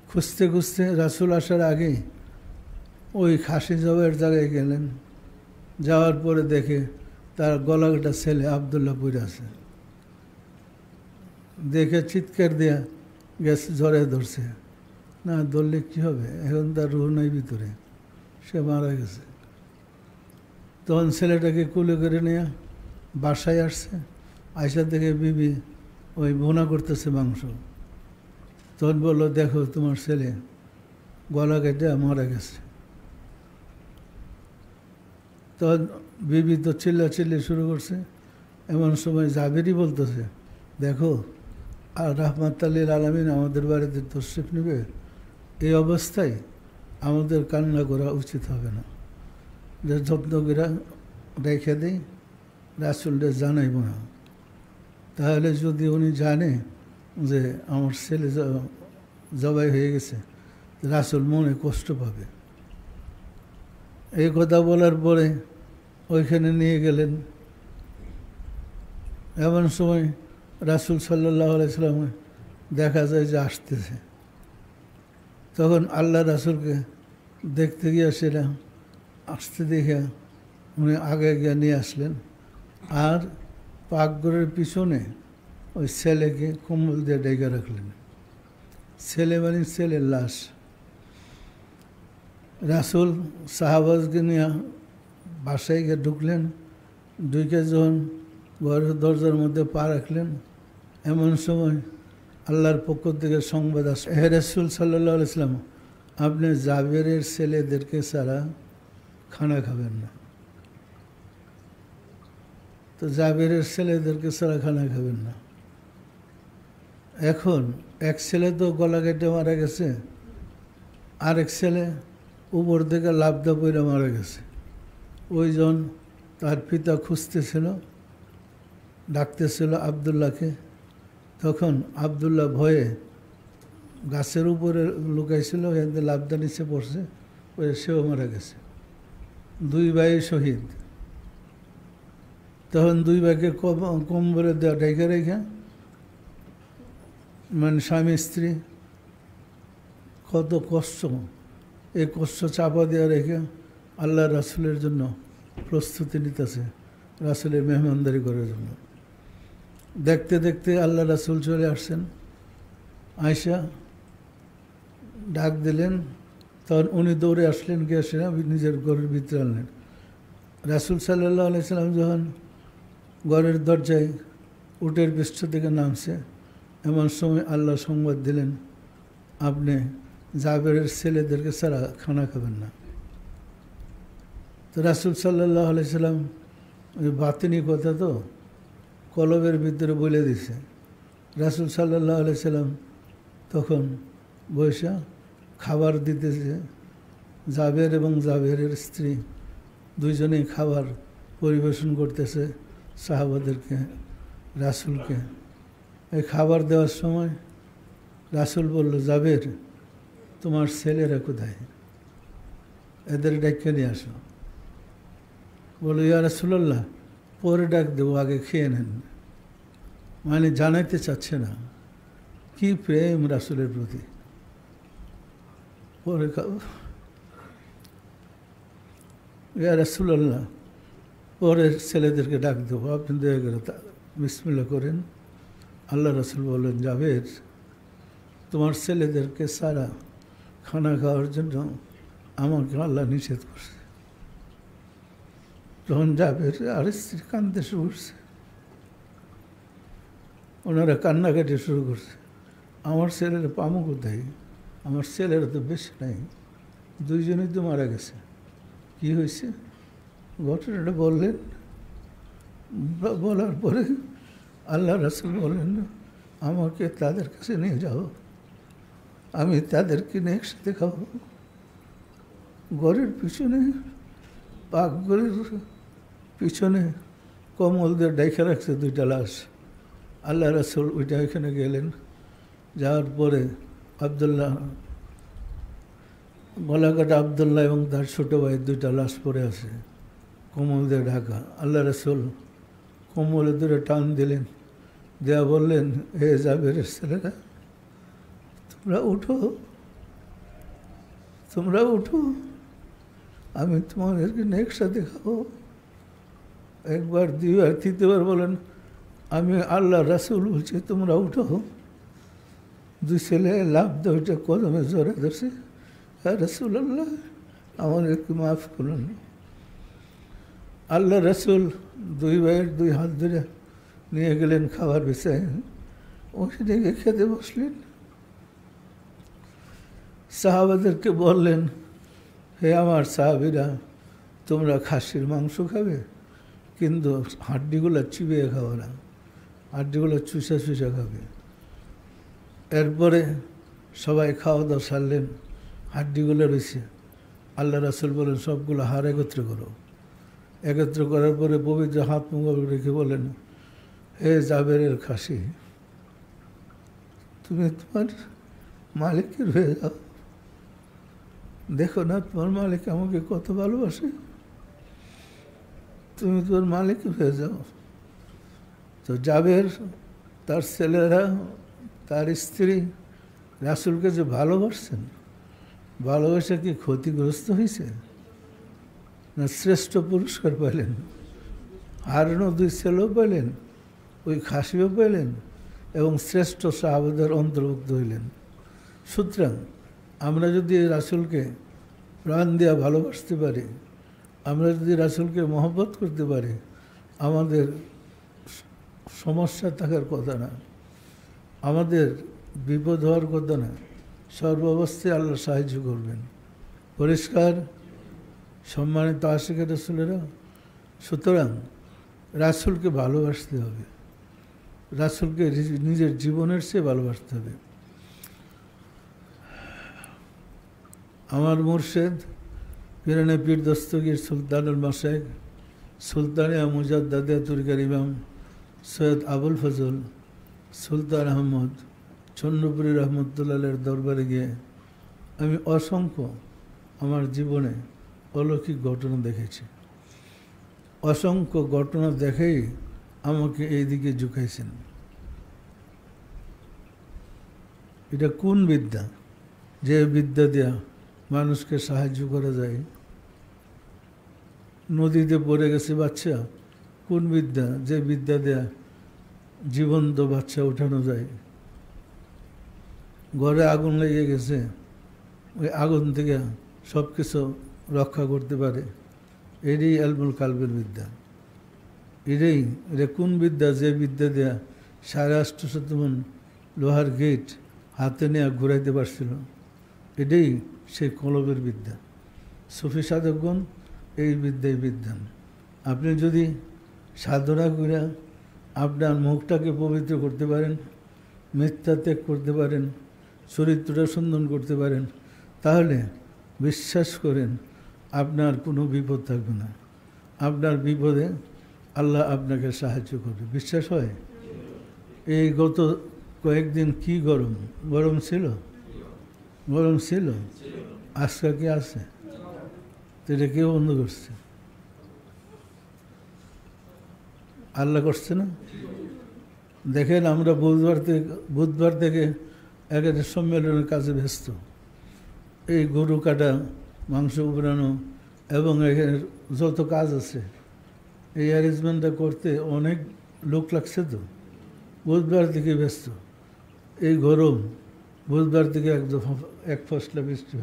খুঁজতে খুঁজতে রাসূল আসার আগেই ওই খাসি জবাইয়ের জায়গায় গেলেন। যাওয়ার পরে দেখে তার গলাকাটা ছেলে আবদুল্লাহ পড়ে আছে। দেখে চিৎকার দেয়া গেছে, জ্বরে ধরছে। না ধরলে কী হবে, এখন তার রুহ নাই ভিতরে, সে মারা গেছে। তখন ছেলেটাকে কুলে করে নিয়ে বাসায় আসছে। আয়সা থেকে বিবি ওই ভুনা করতেছে মাংস। তখন বললো, দেখো তোমার ছেলে গলা কেটে মারা গেছে। তখন বিবি তো চিল্লাচিল্লি শুরু করছে। এমন সময় জাবেরই বলতেছে, দেখো আর রাহমাতুল আলামিন আমাদের বাড়িতে তশরিফ নেবে, এই অবস্থায় আমাদের কান্না করা উচিত হবে না, যে যত্ন করে রেখে দিই, রাসূলকে জানাইব না। তাহলে যদি উনি জানে যে আমার ছেলে জবাই হয়ে গেছে, রাসূল মনে কষ্ট পাবে। এই কথা বলার পরে ওইখানে নিয়ে গেলেন। এমন সময় রাসূল সাল্লাল্লাহু আলাইহি সাল্লাম দেখা যায় যে আসতেছে। তখন আল্লাহ রাসূলকে দেখতে গিয়েছিলাম, আসতে দেখে উনি আগে গিয়ে নিয়ে আসলেন। আর পাকঘরের পিছনে ওই ছেলেকে কম্বল দিয়ে ডেকে রাখলেন। ছেলে মানে ছেলের লাশ। রাসূল সাহাবাজকে নিয়ে বাসায় গিয়ে ঢুকলেন। ঢুকে যখন ঘরের দরজার মধ্যে পা রাখলেন, এমন সময় আল্লাহর পক্ষ থেকে সংবাদ আসে, হে রাসূল সাল্লাল্লাহু আলাইহি ওয়াসাল্লাম, আপনি জাবেরের ছেলেদেরকে ছাড়া খানা খাবেন না। তো জাবেরের ছেলেদেরকে ছাড়া খানা খাবেন না। এখন এক ছেলে তো গলা কেটে মারা গেছে, আরেক ছেলে উপর থেকে লাফদা পইরা মারা গেছে। ওইজন তার পিতা খুঁজতেছিল, ডাকতেছিল আবদুল্লাহকে। তখন আবদুল্লাহ ভয়ে গাছের উপরে লুকাইছিল, এতে লাফদা নিচে পড়ছে, ওই সেও মারা গেছে। দুই ভাই শহীদ। তখন দুই ভাইকে কম্বলে দেওয়া ঢেকে রেখে, মানে স্বামী স্ত্রী কত কষ্ট, এই কষ্ট চাপা দেওয়া রেখে আল্লাহ রাসূলের জন্য প্রস্তুতি নিতেছে, রাসূলের মেহমানদারি করার জন্য। দেখতে দেখতে আল্লাহ রাসূল চলে আসছেন। আয়সা ডাক দিলেন, তখন উনি দৌড়ে আসলেন, গিয়ে আসলেন নিজের ঘরের ভিতরে আনলেন। রাসূল সাল্লাল্লাহু আলাইহি সাল্লাম যখন ঘরের দরজায় উটের পৃষ্ঠ থেকে নামছে, এমন সময় আল্লাহ সংবাদ দিলেন, আপনি জাবেরের ছেলেদেরকে ছাড়া খানা খাবেন না। তো রাসূল সাল্লাল্লাহু আলাইহি সাল্লাম ওই বাতিনি কথা তো কলবের ভিতরে বলে দিছে। রাসূল সাল্লাল্লাহু আলাইহি সাল্লাম তখন বৈশা খাবার দিতেছে। জাবের এবং জাবেরের স্ত্রী দুইজনেই খাবার পরিবেশন করতেছে সাহাবাদেরকে, রাসূলকে। এই খাবার দেওয়ার সময় রাসূল বলল, জাবের, তোমার ছেলেরা কোথায়? এদের ডেকে নিয়ে আসো। বলো, ইয়া রাসূলুল্লাহ, পরে ডাক দেবো, আগে খেয়ে নেন। মানে জানাইতে চাচ্ছে না কি প্রেম রাসূলের প্রতি। পরে খাবো। ইয়া রাসূলুল্লাহ, পরে ছেলেদেরকে ডাক দেবো, আপনি দয়া করে বিসমিল্লাহ করেন। আল্লাহ রাসূল বললেন, জাবের, তোমার ছেলেদেরকে সারা খানা খাওয়ার জন্য আমাকে আল্লাহ নিষেধ করছে। তখন জাবের আর স্ত্রী কাঁদতে শুরু করছে। ওনারা কান্নাকাটি শুরু করছে। আমার ছেলেরা পামো কোথায়? আমার ছেলেরা তো বেশি নাই, দুইজনই তো মারা গেছে। কি হয়েছে ঘটনাটা বললেন। বলার পরে আল্লাহ রাসূল বললেন, আমাকে তাদের কাছে নিয়ে যাও, আমি তাদেরকে নিয়ে একসাথে খাবো। ঘরের পিছনে, পাকঘরের পিছনে কম্বল দিয়ে ডেকে রাখছে দুইটা লাশ। আল্লাহ রাসূল ওইটা ওইখানে গেলেন। যাওয়ার পরে আবদুল্লাহ গলাকাটা আবদুল্লাহ এবং তার ছোটো ভাই দুইটা লাশ পড়ে আছে, কোমল দিয়ে ঢাকা। আল্লাহ রাসূল কোমলে ধরে টান দিলেন, দেয়া বললেন, হে জাবেরের ছেলেরা, তোমরা উঠো, তোমরা উঠো, আমি তোমাদেরকে একসাথে খাবো। একবার, দুইবার, তৃতীয়বার বলেন, আমি আল্লাহ রাসূল বলছি তোমরা উঠো। দুই ছেলে লাভ দেওয়া কদমে জোরে ধরছে, হ্যাঁ রাসূলুল্লাহ আমাদেরকে মাফ করুন। আল্লাহ রাসূল দুই ভাইয়ের দুই হাত ধরে নিয়ে গেলেন খাবার বিছায়, ওই দিকে খেতে বসলেন। সাহাবাদেরকে বললেন, হে আমার সাহাবীরা, তোমরা খাসির মাংস খাবে, কিন্তু হাড্ডিগুলো চিবিয়ে খাবে না, হাড্ডিগুলো চুষা চুষা খাবে। এরপরে সবাই খাওয়া দাওয়া সারলেন, হাড্ডিগুলো রয়েছে। আল্লাহ রাসূল বলেন, সবগুলো হাড় একত্র করো। একত্র করার পরে পবিত্র হাত মুখ রেখে বলেন, হে জাবেরের খাসি, তুমি তোমার মালিকের হয়ে যাও। দেখো না তোমার মালিক আমাকে কত ভালোবাসে, তুমি তোমার মালিক হয়ে যাও। তো জাবের, তার ছেলেরা, তার স্ত্রী রাসূলকে যে ভালোবাসছেন, ভালোবাসা কি ক্ষতিগ্রস্ত হয়েছে না শ্রেষ্ঠ পুরস্কার পেলেন? হারুনও দুই ছেলেও পেলেন, ওই খাসিও পেলেন এবং শ্রেষ্ঠ সাহাবাদের অন্তর্ভুক্ত হইলেন। সুতরাং আমরা যদি রাসূলকে প্রাণ দিয়া ভালোবাসতে পারি, আমরা যদি রাসূলকে মহব্বত করতে পারি, আমাদের সমস্যা থাকার কথা না, আমাদের বিপদ হওয়ার কথা না, সর্বাবস্থায় আল্লাহ সাহায্য করবেন। পরিষ্কার? সম্মানিত আশিক রাসূলেরা, সুতরাং রাসূলকে ভালোবাসতে হবে, রাসূলকে নিজের জীবনের চেয়ে ভালোবাসতে হবে। আমার মুর্শেদ পিরানে পীর দস্তগীর সুলতানুল মাশায়েখ সুলতানিয়া মুজাদ্দাদিয়া তরিকার ইমাম সৈয়দ আবুল ফজল সুলতান আহমদ চন্দ্রপুরী রহমতুল্লাহের দরবারে গিয়ে আমি অসংখ্য আমার জীবনে অলৌকিক ঘটনা দেখেছি। অসংখ্য ঘটনা দেখেই আমাকে এই দিকে ঝুঁকাইছেন। এটা কোন বিদ্যা, যে বিদ্যা দেয়া মানুষকে সাহায্য করা যায়? নদীতে পড়ে গেছে বাচ্চা, কোন বিদ্যা, যে বিদ্যা দেয়া জীবন্ত বাচ্চা ওঠানো যায়? ঘরে আগুন লেগে গেছে, ওই আগুন থেকে সব কিছু রক্ষা করতে পারে, এটাই এলমুল কালবের বিদ্যা। এটা কোন বিদ্যা, যে বিদ্যা দেয়া 850 মণ লোহার গেট হাতে নিয়ে ঘুরাইতে পারছিল? এটাই সেই কলবের বিদ্যা। সুফি সাধকগণ এই বিদ্যাই বিদ্যান। আপনি যদি সাধনা করে আপনার মুখটাকে পবিত্র করতে পারেন, মিথ্যা ত্যাগ করতে পারেন, চরিত্রটা সুন্দর করতে পারেন, তাহলে বিশ্বাস করেন আপনার কোনো বিপদ থাকবে না। আপনার বিপদে আল্লাহ আপনাকে সাহায্য করবে। বিশ্বাস হয়? এই গত কয়েকদিন কি গরম, গরম ছিল, গরম ছিল, আজকে কি আছে? তো এটা কেউ বন্ধ করছে? আল্লাহ করছে না? দেখেন, আমরা বুধবার থেকে একটা সম্মেলনের কাজে ব্যস্ত। এই গরু কাটা, মাংস উপড়ানো এবং এখানে যত কাজ আছে, এই অ্যারেঞ্জমেন্টটা করতে অনেক লোক লাগছে। তো বুধবার থেকে ব্যস্ত। এই গরম, বুধবার থেকে একদম এক ফসলা বৃষ্টি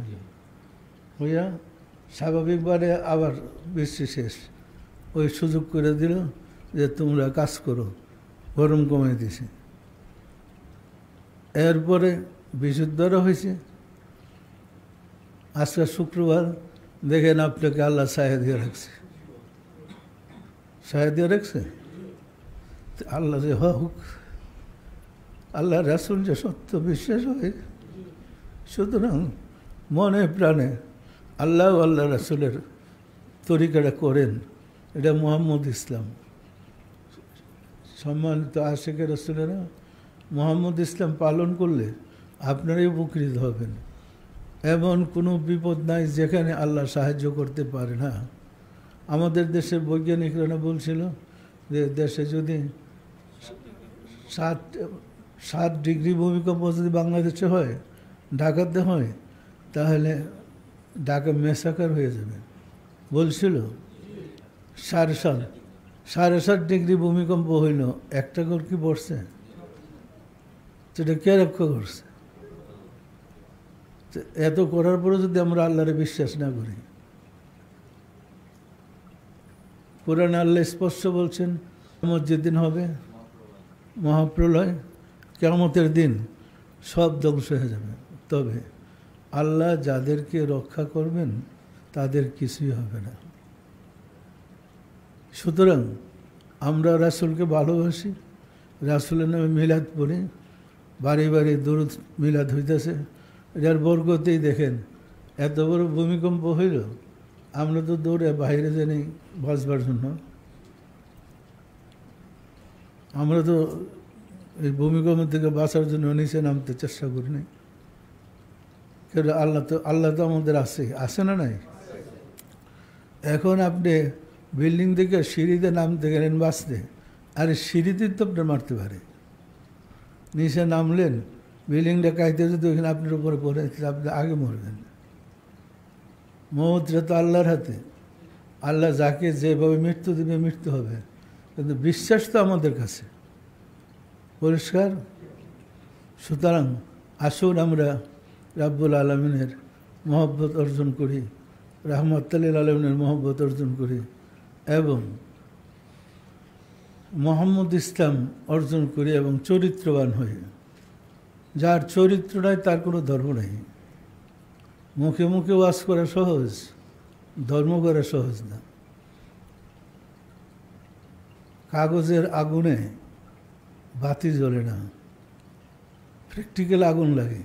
হইয়া স্বাভাবিকভাবে আবার বৃষ্টি শেষ। ওই সুযোগ করে দিল যে তোমরা কাজ করো, গরম কমে দিছে। এরপরে বিশুদ্ধরও হয়েছে। আজকে শুক্রবার, দেখেন আপনাকে আল্লাহ ছায়া দিয়ে রাখছে, ছায়া দিয়ে রাখছে। আল্লাহ যে হোক, আল্লাহ রাসূল যে সত্য বিশ্বাস হয়। সুতরাং মনে প্রাণে আল্লাহ আল্লাহ রাসূলের তরিকাটা করেন। এটা মুহাম্মদ ইসলাম। সম্মানিত আশিকের রাসূলেরা, মুহাম্মদ ইসলাম পালন করলে আপনারাই উপকৃত হবেন। এমন কোনো বিপদ নাই যেখানে আল্লাহ সাহায্য করতে পারে না। আমাদের দেশের বৈজ্ঞানিকরা বলছিল যে দেশে যদি 7 ডিগ্রি ভূমিকম্প যদি বাংলাদেশে হয়, ঢাকাতে হয়, তাহলে ঢাকা মেসাকার হয়ে যাবে। বলছিল 7.5 ডিগ্রি ভূমিকম্প হইল, একটা ঘর কি পড়ছে? সেটা কে রক্ষা করছে? এত করার পরে যদি আমরা আল্লাহরে বিশ্বাস না করি, কোরআনে আল্লাহ স্পষ্ট বলছেন কিয়ামত যেদিন হবে, মহাপ্রলয়, কিয়ামতের দিন সব ধ্বংস হয়ে যাবে, তবে আল্লাহ যাদেরকে রক্ষা করবেন তাদের কিছুই হবে না। সুতরাং আমরা রাসূলকে ভালোবাসি, রাসূলের নামে মিলাদ পড়ি, বাড়ি বাড়ি দরুদ মিলাদ হইতেছে। এটার বরকতেই দেখেন এত বড় ভূমিকম্প হইল, আমরা তো দৌড়ে বাইরে জানি বাঁচবার জন্য। আমরা তো এই ভূমিকম্প থেকে বাঁচার জন্য নিচে নামতে চেষ্টা করি নাই। কেন? আল্লাহ তো আমাদের আছে না নাই? এখন আপনি বিল্ডিং থেকে সিঁড়িতে নামতে গেলেন বাঁচতে, আরে সিঁড়িতে তো আপনার মারতে পারে। নিচে নামলেন, বিল্ডিংটা কাইতে যদি ওইখানে আপনার উপরে পড়ে, আপনি আগে মরবেন। মৌতটা তো আল্লাহর হাতে, আল্লাহ যাকে যেভাবে মৃত্যু দেবে মৃত্যু হবে, কিন্তু বিশ্বাস তো আমাদের কাছে। পরিষ্কার? সুতরাং আসুন আমরা রাব্বুল আলামিনের মহব্বত অর্জন করি, রাহমাতুল আলামিনের মহব্বত অর্জন করি এবং মুহাম্মদ ইসলাম অর্জন করি এবং চরিত্রবান হই। যার চরিত্র নাই তার কোনো ধর্ম নেই। মুখে মুখে ওয়াজ করা সহজ, ধর্ম করা সহজ না। কাগজের আগুনে বাতি জ্বলে না, প্র্যাকটিক্যাল আগুন লাগে।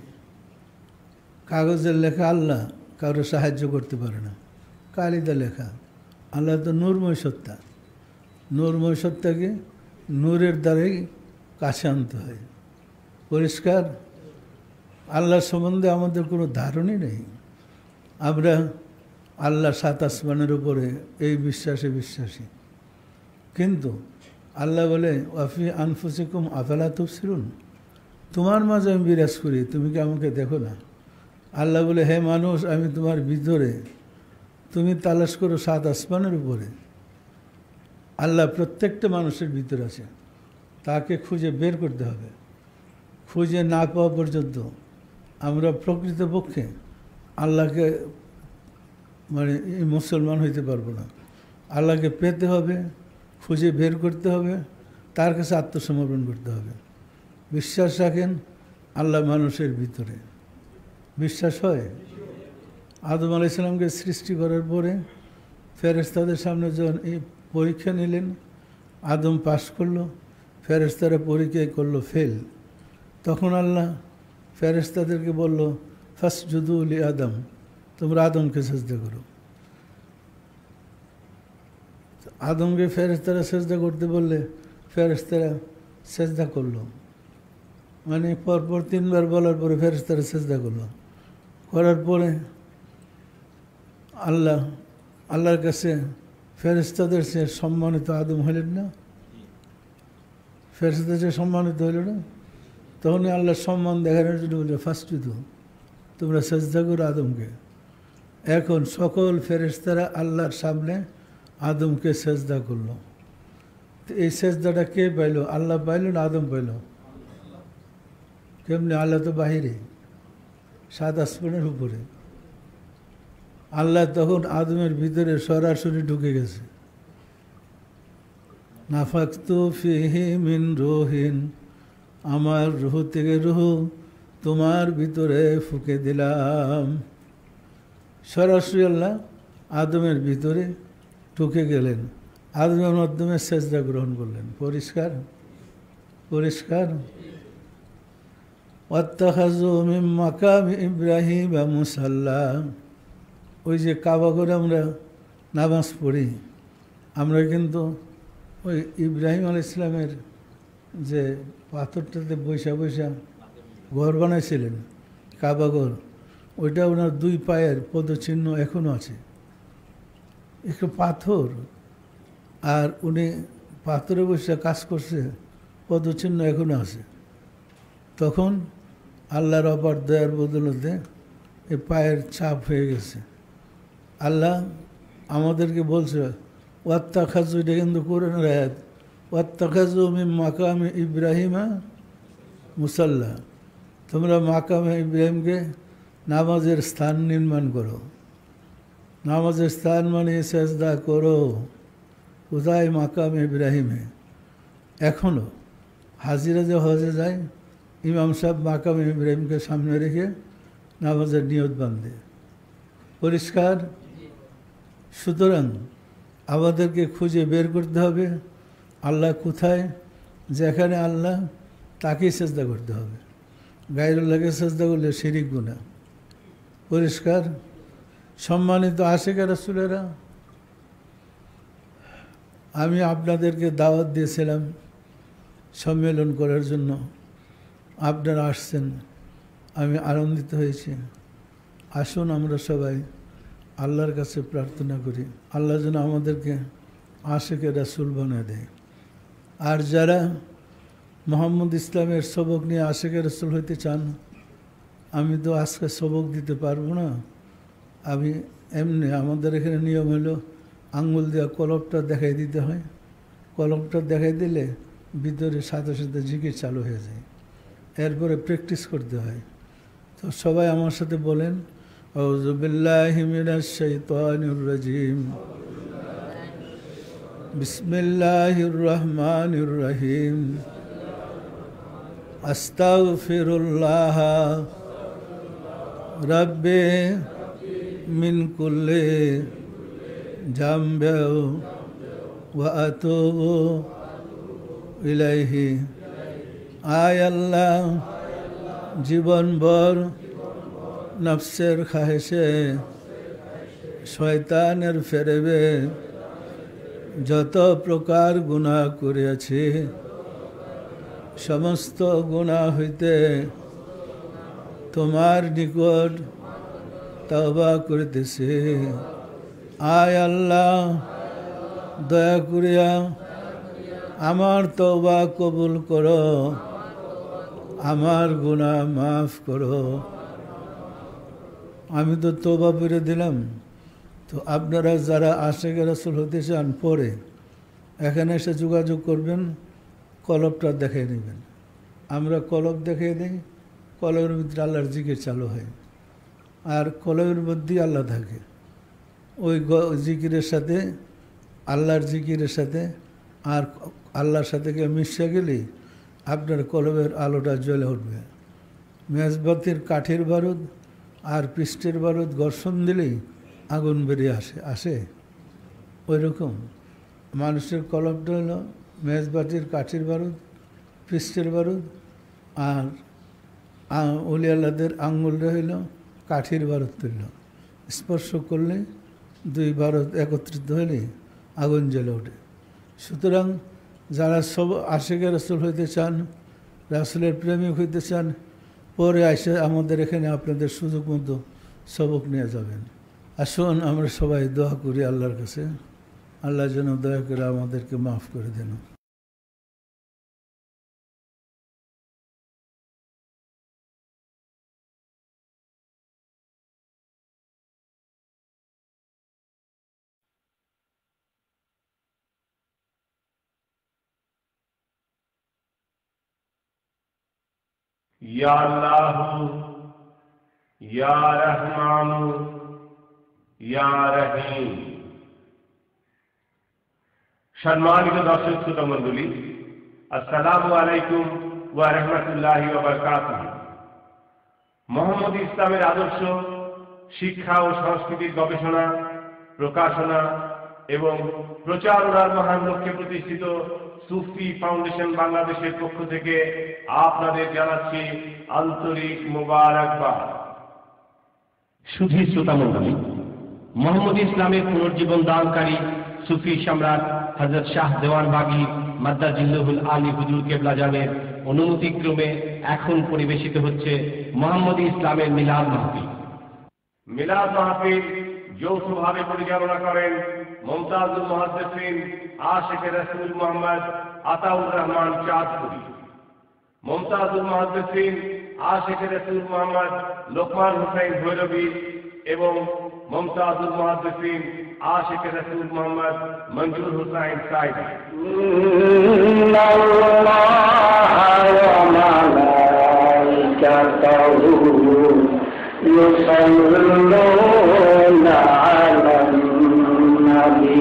কাগজের লেখা আল্লাহ কারো সাহায্য করতে পারে না, কালিদা লেখা। আল্লাহ তো নূরময় সত্তা, নূরময় সত্তাকে নূরের দ্বারাই কাছে আনতে হয়। পরিষ্কার? আল্লাহ সম্বন্ধে আমাদের কোনো ধারণই নেই। আমরা আল্লাহ 7 আসমানের উপরে এই বিশ্বাসে বিশ্বাসী, কিন্তু আল্লাহ বলে ওয়াফি আনফুসিকুম আফালা তুবসিরুন, তোমার মাঝে আমি বিরাজ করি, তুমি কি আমাকে দেখো না? আল্লাহ বলে হে মানুষ, আমি তোমার ভিতরে, তুমি তালাশ করো 7 আসমানের উপরে। আল্লাহ প্রত্যেকটা মানুষের ভিতরে আছে, তাকে খুঁজে বের করতে হবে। খুঁজে না পাওয়া পর্যন্ত আমরা প্রকৃতপক্ষে আল্লাহকে মুসলমান হইতে পারবো না। আল্লাহকে পেতে হবে, খুঁজে বের করতে হবে, তার কাছে আত্মসমর্পণ করতে হবে। বিশ্বাস রাখেন আল্লাহ মানুষের ভিতরে। বিশ্বাস হয়? আদম আলাইহিস সালামকে সৃষ্টি করার পরে ফেরেশতাদের সামনে যখন এই পরীক্ষা নিলেন, আদম পাস করলো, ফেরেশতারা পরীক্ষা করলো ফেল। তখন আল্লাহ ফেরেশতাদেরকে বলল ফাসজুদু লি আদম, তোমরা আদমকে সেজদা করো। আদমকে ফেরেশতারা সেজদা করতে বললে ফেরেশতারা সেজদা করলো, মানে পরপর 3 বার বলার পরে ফেরেশতারা সেজদা করলো। করার পরে আল্লাহর কাছে ফেরেশতাদের সে সম্মানিত আদম হইলেন না? ফেরেশতাদের সে সম্মানিত হইল না? তখন আল্লাহর সম্মান দেখানোর জন্য বলল ফাসজুদু, তোমরা সেজদা করো আদমকে। এখন সকল ফেরেশতারা আল্লাহর সামনে আদমকে সেজদা করলো। তো এই সেজদাটা কে পাইল? আল্লাহ পাইল না আদম পাইল? কেমনি? আল্লাহ তো বাহিরে 7 আসমানের উপরে। আল্লাহ তখন আদমের ভিতরে সরাসরি ঢুকে গেছে। নাফাকতু ফিহি মিন রুহিন, আমার রুহ থেকে রুহ তোমার ভিতরে ফুঁকে দিলাম। সরাসরি আল্লাহ আদমের ভিতরে ঢুকে গেলেন, আদমের মাধ্যমে সেজদা গ্রহণ করলেন। পরিষ্কার? পরিষ্কার? ওয়াত্তাখাযু মিন মাকামি ইব্রাহিম মুসাল্লা, ওই যে কাবা করে আমরা নামাজ পড়ি, আমরা কিন্তু ওই ইব্রাহিম আলাইহিস সালামের যে পাথরটাতে বৈশা বৈশা ঘর বানাইছিলেন, কাবা ঘর, ওইটা ওনার 2 পায়ের পদচিহ্ন এখনও আছে। একটু পাথর, আর উনি পাথরে বসে কাজ করছে, পদচিহ্ন এখনও আছে। তখন আল্লাহর অপার দয়ার বদলতে এই পায়ের ছাপ হয়ে গেছে। আল্লাহ আমাদেরকে বলছে ওয়াত্তাখাযু, এটা কিন্তু কোরআনের আয়াত, ওয়াত্তাখাযু মিন মাকামে ইব্রাহিমা মুসাল্লা, তোমরা মাকামে ইব্রাহিমকে নামাজের স্থান নির্মাণ করো। নামাজের স্থান মানে সেজদা করো। কোথায়? মাকামে ইব্রাহিমে। এখনও হাজিরা যে হজে যায়, ইমাম সাহেব মাকামে ইব্রাহিমকে সামনে রেখে নামাজের নিয়ত বাঁধে। পরিষ্কার? সুতরাং আমাদেরকে খুঁজে বের করতে হবে আল্লাহ কোথায়। যেখানে আল্লাহ, তাকেই সেজদা করতে হবে। গায়রুল্লাহকে সেজদা করলে শিরিক গুনাহ। পরিষ্কার? সম্মানিত আশিক রাসূলেরা, আমি আপনাদেরকে দাওয়াত দিয়েছিলাম সম্মেলন করার জন্য, আপনারা আসছেন, আমি আনন্দিত হয়েছি। আসুন আমরা সবাই আল্লাহর কাছে প্রার্থনা করি আল্লাহ যেন আমাদেরকে আশিকে রাসূল বানিয়ে দেয়। আর যারা মোহাম্মদ ইসলামের সবক নিয়ে আশিকে রাসূল হইতে চান, আমি তো আজকে সবক দিতে পারবো না। আমি এমনি, আমাদের এখানে নিয়ম হলো আঙ্গুল দেওয়া কলমটা দেখাই দিতে হয়। কলমটা দেখাই দিলে ভিতরে সাথে সাথে জিকির চালু হয়ে যায়। এরপরে প্র্যাকটিস করতে হয়। তো সবাই আমার সাথে বলেন, আউযু বিল্লাহি মিনাশ শাইতানির রাজিম, বিসমিল্লাহির রহমানির রহিম, আস্তাগফিরুল্লাহ রাব্বি মিন কুল্লি জামবি ওয়া আতুবু ইলাইহি। আয় আল্লাহ, জীবনভর নফসের খাহেশে, শয়তানের ফেরেবে যত প্রকার গুনাহ করিয়াছি, সমস্ত গুনাহ হইতে তোমার নিকট তওবা করিতেছি। আয় আল্লাহ, দয়া করিয়া আমার তওবা কবুল করো, আমার গুনাহ মাফ করো। আমি তো তওবা করে দিলাম। তো আপনারা যারা আশিকে রাসূল হতে চান, পরে এখানে এসে যোগাযোগ করবেন, কলবটা দেখিয়ে নেবেন। আমরা কলব দেখিয়ে দিই, কলবের ভিতরে আল্লাহর জিকির চালু হয়, আর কলবের মধ্যেই আল্লাহ থাকে। ওই জিকিরের সাথে, আল্লাহর জিকিরের সাথে আর আল্লাহর সাথে মিশে গেলেই আপনার কলবের আলোটা জ্বলে উঠবে। মেজবাতির কাঠের বারুদ আর পৃষ্ঠের বারুদ ঘর্ষণ দিলেই আগুন বেরিয়ে আসে। ওই রকম মানুষের কলবটা হলো মেজবাতির কাঠের বারুদ, পৃষ্ঠের বারুদ, আর ওলি আল্লাহদের আঙ্গুলটা হইল কাঠের বারুদ তুল্য। স্পর্শ করলে 2 বারুদ একত্রিত হলে আগুন জ্বলে ওঠে। সুতরাং যারা সব আশিকে রাসূল হইতে চান, রাসূলের প্রেমিক হইতে চান, পরে এসে আমাদের এখানে আপনাদের সুযোগ মতো সবক নিয়ে যাবেন। আসুন আমরা সবাই দোয়া করি আল্লাহর কাছে, আল্লাহ যেন দয়া করে আমাদেরকে মাফ করে দেন। या अल्लाह या रहमान या रहीम। সম্মানিত দর্শক শ্রোতা মণ্ডলী, আসসালামু আলাইকুম ওয়া রাহমাতুল্লাহি ওয়া বারাকাতুহু। মোহাম্মদ ইসলামের আদর্শ, শিক্ষা ও সংস্কৃতির গবেষণা, প্রকাশনা এবং প্রচারণার মহান লক্ষ্যে প্রতিষ্ঠিত সুফি ফাউন্ডেশন বাংলাদেশের পক্ষ থেকে আপনাদের জানাচ্ছি আন্তরিক মোবারকবাদ। সুধী শ্রোতা মণ্ডলী, মোহাম্মদ ইসলামের পুনর্জীবন দানকারী সুফি সম্রাট হযরত শাহ দেওয়ান বাগী মাদ্দাজিল্লাহুল আলী হুজুর কেবলা জানের অনুমতিক্রমে এখন পরিবেশিত হচ্ছে মোহাম্মদ ইসলামের মিলাদ মাহফিল। মিলাদ মাহফিল যৌথভাবে পরিচালনা করেন মুমতাজুল মুহাদ্দিসিন আশিকে রাসূল মুহাম্মদ আতাউর রহমান চাঁদপুরি। মুমতাজুল মুহাদ্দিসিন আশিকে রাসূল মুহাম্মদ লোকমান হোসেন ভৈরবী এবং মুমতাজুল মুহাদ্দিসিন আশিকে রাসূল মুহাম্মদ মঞ্জুর হোসেন সাইদি। يصلون على النبي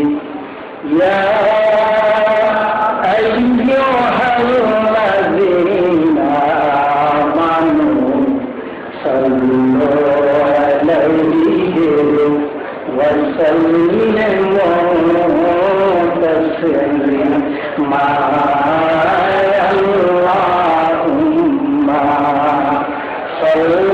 يا أيها الذين آمنوا صلوا عليه وسلموا تسليما اللهم صل